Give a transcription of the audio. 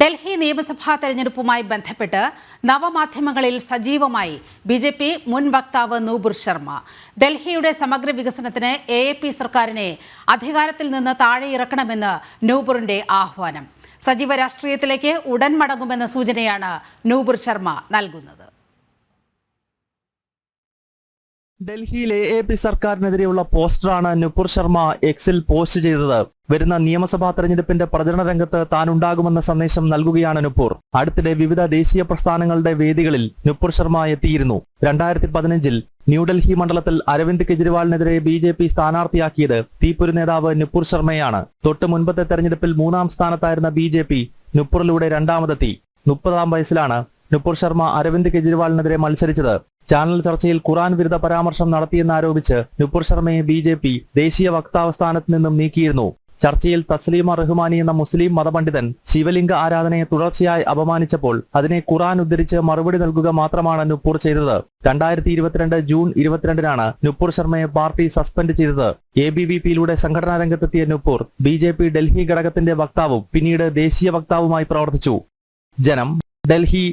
ഡൽഹി നിയമസഭാ തെരഞ്ഞെടുപ്പുമായി ബന്ധപ്പെട്ട് നവമാധ്യമങ്ങളിൽ സജീവമായി ബിജെപി മുൻ വക്താവ് നൂപുർ ശർമ്മ. ഡൽഹിയുടെ സമഗ്ര വികസനത്തിന് AAP സർക്കാരിനെ അധികാരത്തിൽ നിന്ന് താഴെയിറക്കണമെന്ന് നൂപുറിന്റെ ആഹ്വാനം. സജീവ രാഷ്ട്രീയത്തിലേക്ക് ഉടൻ മടങ്ങുമെന്ന സൂചനയാണ് നൂപുർ ശർമ്മ നൽകുന്നത്. ഡൽഹിയിൽ AAP സർക്കാരിനെതിരെയുള്ള പോസ്റ്ററാണ് നൂപുർ ശർമ്മ എക്സിൽ പോസ്റ്റ് ചെയ്തത്. വരുന്ന നിയമസഭാ തെരഞ്ഞെടുപ്പിന്റെ പ്രചരണ രംഗത്ത് താൻ ഉണ്ടാകുമെന്ന സന്ദേശം നൽകുകയാണ് നൂപുർ. അടുത്തിടെ വിവിധ ദേശീയ പ്രസ്ഥാനങ്ങളുടെ വേദികളിൽ നൂപുർ ശർമ്മ എത്തിയിരുന്നു. 2015-ൽ ന്യൂഡൽഹി മണ്ഡലത്തിൽ അരവിന്ദ് കെജ്രിവാളിനെതിരെ BJP സ്ഥാനാർത്ഥിയാക്കിയത് തീപ്പൊരി നേതാവ് നൂപുർ ശർമ്മയാണ്. തൊട്ട് മുൻപത്തെ തെരഞ്ഞെടുപ്പിൽ 3ാം സ്ഥാനത്തായിരുന്ന BJP നൂപുറിലൂടെ രണ്ടാമതെത്തി. 30ാം വയസ്സിലാണ് നൂപുർ ശർമ്മ അരവിന്ദ് കെജ്രിവാളിനെതിരെ മത്സരിച്ചത്. ചാനൽ ചർച്ചയിൽ ഖുറാൻ വിരുദ്ധ പരാമർശം നടത്തിയെന്നാരോപിച്ച് നൂപുർ ശർമ്മയെ BJP ദേശീയ വക്താവ് സ്ഥാനത്ത് നിന്നും നീക്കിയിരുന്നു. ചർച്ചയിൽ തസ്ലീമ റഹ്മാനി എന്ന മുസ്ലിം മതപണ്ഡിതൻ ശിവലിംഗ ആരാധനയെ തുടർച്ചയായി അപമാനിച്ചപ്പോൾ അതിനെ ഖുറാൻ ഉദ്ധരിച്ച് മറുപടി നൽകുക മാത്രമാണ് നൂപുർ ചെയ്തത്. 2022 ജൂൺ 22-നാണ് നൂപുർ ശർമ്മയെ പാർട്ടി സസ്പെൻഡ് ചെയ്തത്. ABVP-യിലൂടെ സംഘടനാ രംഗത്തെത്തിയ നൂപുർ BJP ഡൽഹി ഘടകത്തിന്റെ വക്താവും പിന്നീട് ദേശീയ വക്താവുമായി പ്രവർത്തിച്ചു. ജനം, ഡൽഹി.